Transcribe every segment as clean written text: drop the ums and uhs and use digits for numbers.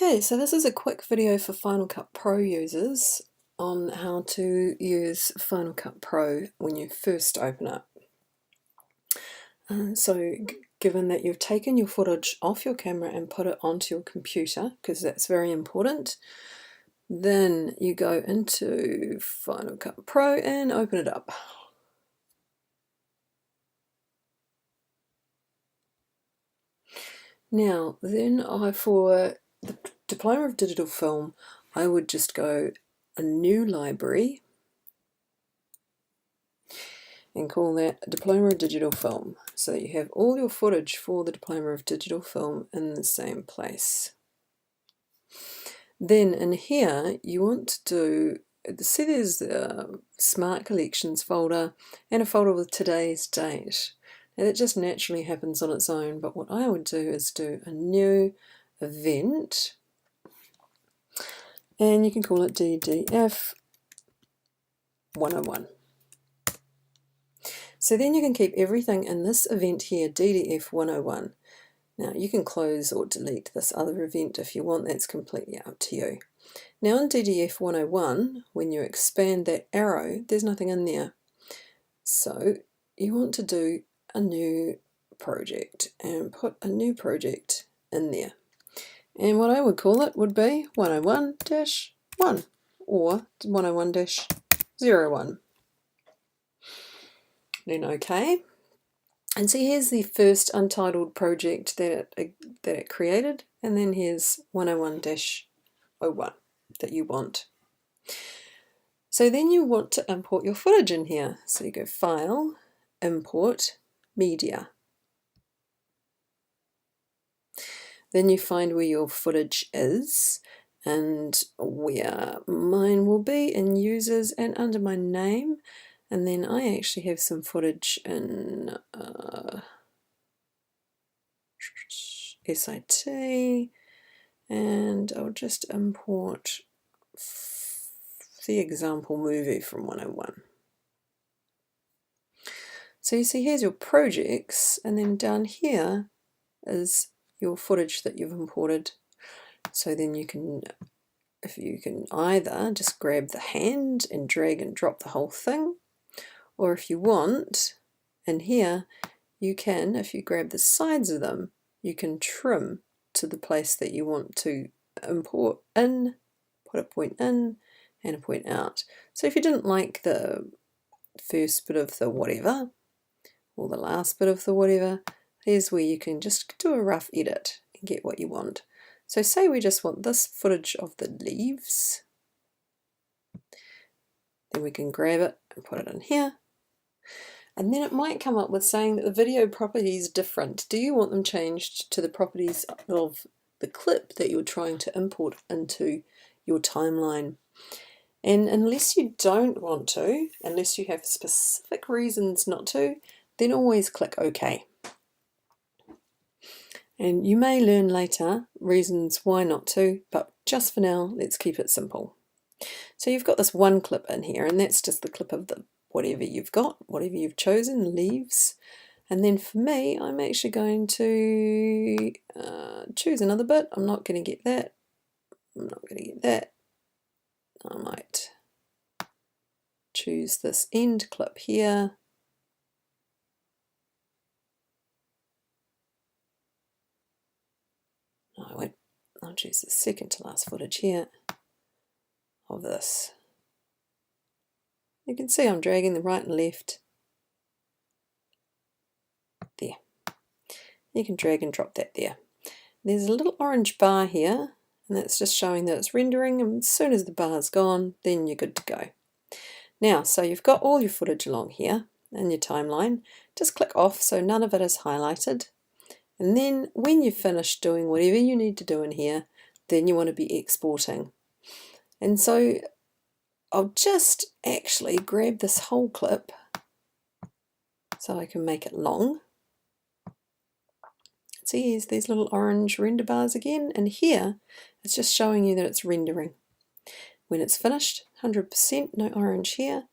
Okay, so this is a quick video for Final Cut Pro users on how to use Final Cut Pro when you first open it. Given that you've taken your footage off your camera and put it onto your computer, because that's very important, then you go into Final Cut Pro and open it up. Now, then for the Diploma of Digital Film, I would just go a new library and call that Diploma of Digital Film. So you have all your footage for the Diploma of Digital Film in the same place. Then in here, you want to see there's a Smart Collections folder and a folder with today's date. Now that just naturally happens on its own, but what I would do is do a new event, and you can call it DDF 101. So then you can keep everything in this event here, DDF 101. Now you can close or delete this other event if you want, that's completely up to you. Now in DDF 101, when you expand that arrow, there's nothing in there. So you want to do a new project and put a new project in there. And what I would call it would be 101-1 or 101-01. Then OK. And see, here's the first untitled project that it created, and then here's 101-01 that you want. So then you want to import your footage in here. So you go File, Import, Media. Then you find where your footage is and where mine will be in Users and under my name. And then I actually have some footage in SIT, and I'll just import the example movie from 101. So you see here's your projects, and then down here is your footage that you've imported. So then you can, if you can either just grab the hand and drag and drop the whole thing, or if you want, in here, you can, if you grab the sides of them, you can trim to the place that you want to import in, put a point in and a point out. So if you didn't like the first bit of the whatever, or the last bit of the whatever, here's where you can just do a rough edit and get what you want. So say we just want this footage of the leaves, then we can grab it and put it in here. And then it might come up with saying that the video property is different. Do you want them changed to the properties of the clip that you're trying to import into your timeline? And unless you don't want to, unless you have specific reasons not to, then always click OK. And you may learn later reasons why not to, but just for now, let's keep it simple. So you've got this one clip in here, and that's just the clip of the whatever you've got, whatever you've chosen, leaves. And then for me, I'm actually going to choose another bit. I'm not going to get that. I'm not going to get that. I might choose this end clip here. No, I won't. I'll choose the second to last footage here of this. You can see I'm dragging the right and left. There. You can drag and drop that there. There's a little orange bar here, and that's just showing that it's rendering, and as soon as the bar's gone, then you're good to go. Now, so you've got all your footage along here in your timeline. Just click off so none of it is highlighted. And then when you've finished doing whatever you need to do in here, then you want to be exporting. And so I'll just actually grab this whole clip so I can make it long. See, here's these little orange render bars again, and here it's just showing you that it's rendering. When it's finished, 100%, no orange here,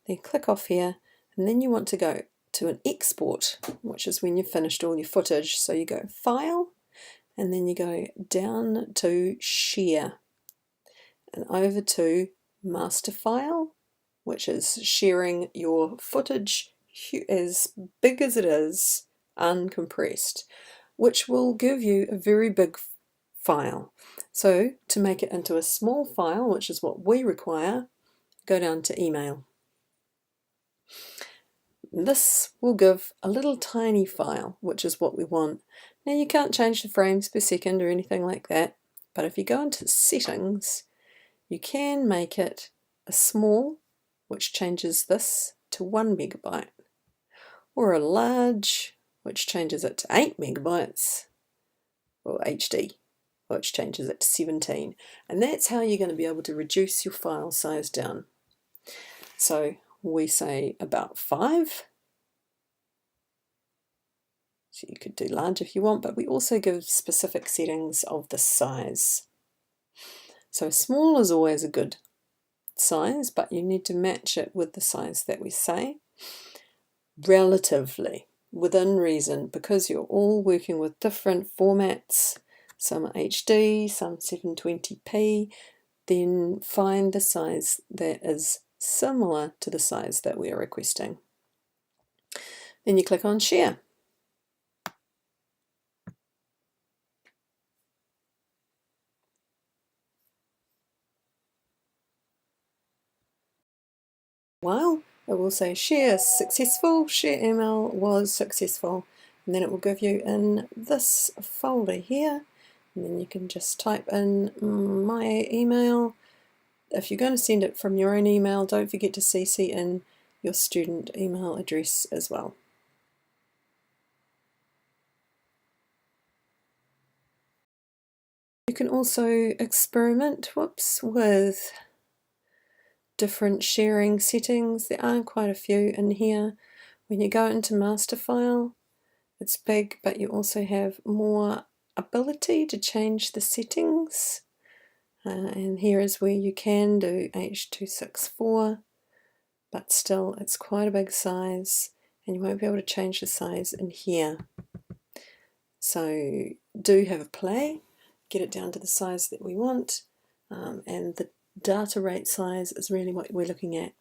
then click off here, and then you want to go to an export, which is when you've finished all your footage. So you go File, and then you go down to Share and over to Master File, which is sharing your footage as big as it is, uncompressed, which will give you a very big file. So to make it into a small file, which is what we require, go down to Email. This will give a little tiny file, which is what we want. Now you can't change the frames per second or anything like that, but if you go into Settings, you can make it a small, which changes this to 1 megabyte, or a large, which changes it to 8 megabytes, or HD, which changes it to 17. And that's how you're going to be able to reduce your file size down. So we say about 5. So you could do large if you want, but we also give specific settings of the size. So small is always a good size, but you need to match it with the size that we say. Relatively, within reason, because you're all working with different formats, some HD, some 720p, then find the size that is similar to the size that we are requesting. Then you click on Share. While it will say share successful, share email was successful, and then it will give you in this folder here, and then you can just type in my email. If you're going to send it from your own email, don't forget to CC in your student email address as well. You can also experiment with different sharing settings. There are quite a few in here. When you go into Master File, it's big, but you also have more ability to change the settings. And here is where you can do H.264, but still it's quite a big size, and you won't be able to change the size in here. So do have a play, get it down to the size that we want, and the data rate size is really what we're looking at.